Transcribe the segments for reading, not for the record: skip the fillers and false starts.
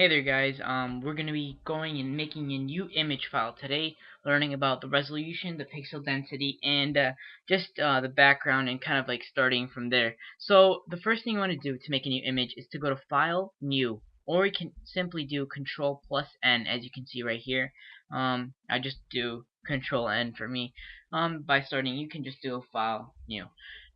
Hey there guys, we're going to be going and making a new image file today, learning about the resolution, the pixel density, and just the background and kind of like starting from there. So the first thing you want to do to make a new image is to go to File, New, or you can simply do Control plus N as you can see right here. I just do Control N for me. By starting, you can just do File, New.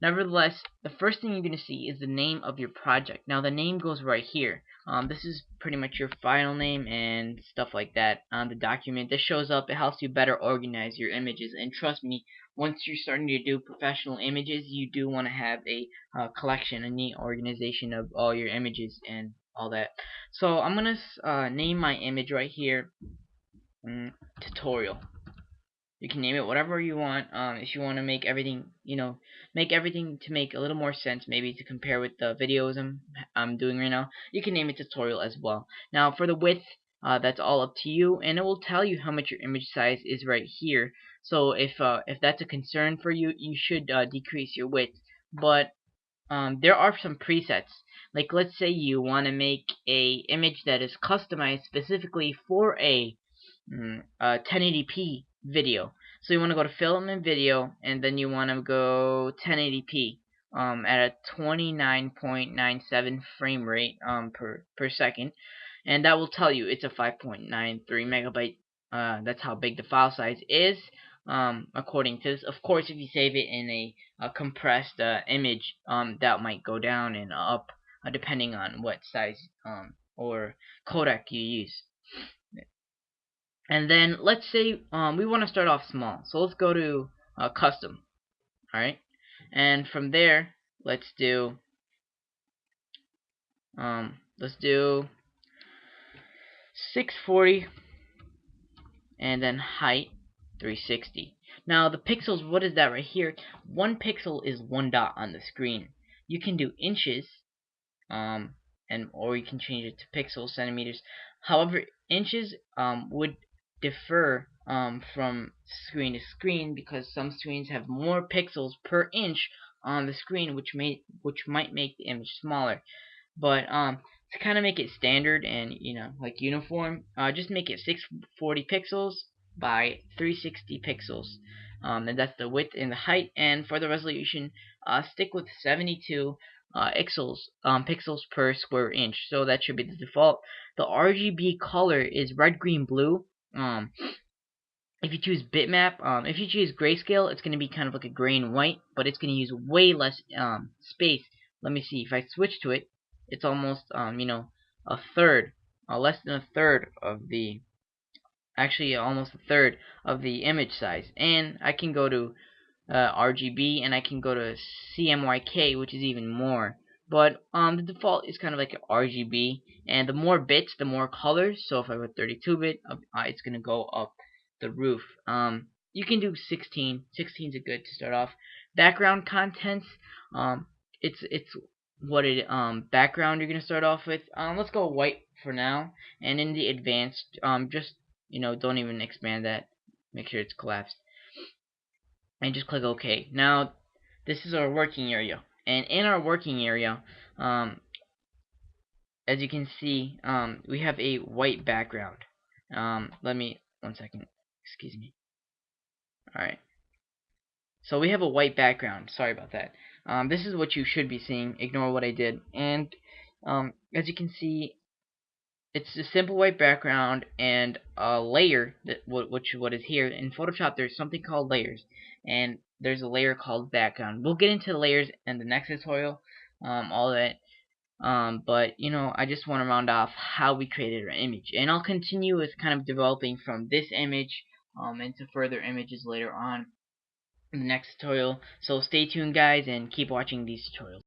Nevertheless, the first thing you're going to see is the name of your project. Now the name goes right here. This is pretty much your file name and stuff like that on the document. This shows up. It helps you better organize your images. And trust me, once you're starting to do professional images, you do want to have a collection, a neat organization of all your images and all that. So I'm going to name my image right here tutorial. You can name it whatever you want. If you want to make everything, make everything to make a little more sense, maybe to compare with the videos I'm doing right now, you can name it tutorial as well. Now for the width, that's all up to you, and it will tell you how much your image size is right here. So if that's a concern for you, you should decrease your width. But there are some presets. Like let's say you want to make a image that is customized specifically for a 1080p video. So you want to go to film and video, and then you want to go 1080p at a 29.97 frame rate per second, and that will tell you it's a 5.93 megabyte. That's how big the file size is. According to this, of course, if you save it in a compressed image, that might go down and up depending on what size or codec you use. And then let's say we want to start off small, so let's go to custom. Alright, and from there let's do 640 and then height 360. Now the pixels, what is that right here? 1 pixel is 1 dot on the screen. You can do inches, or you can change it to pixels, centimeters. However, inches would differ from screen to screen, because some screens have more pixels per inch on the screen, which might make the image smaller. But to kind of make it standard and like uniform, just make it 640 pixels by 360 pixels, and that's the width and the height. And for the resolution, stick with 72 pixels per square inch. So that should be the default. The RGB color is red, green, blue. If you choose bitmap, if you choose grayscale, it's going to be kind of like a gray and white, but it's going to use way less space. Let me see. If I switch to it, it's almost a third, less than a third of the, actually almost a third of the image size. And I can go to RGB, and I can go to CMYK, which is even more. But the default is kind of like an RGB, and the more bits, the more colors. So if I go 32-bit, it's gonna go up the roof. You can do 16. 16's a good to start off. Background contents. It's what it background you're gonna start off with. Let's go white for now, and in the advanced, just don't even expand that. Make sure it's collapsed, and just click OK. Now this is our working area, and in our working area, as you can see, we have a white background. Let me, one second, excuse me. Alright, so we have a white background. Sorry about that. This is what you should be seeing. Ignore what I did. And as you can see, it's a simple white background and a layer that what is here in Photoshop. There's something called layers, and there's a layer called background. We'll get into the layers in the next tutorial, all that. But I just want to round off how we created our image, and I'll continue with kind of developing from this image into further images later on in the next tutorial. So stay tuned, guys, and keep watching these tutorials.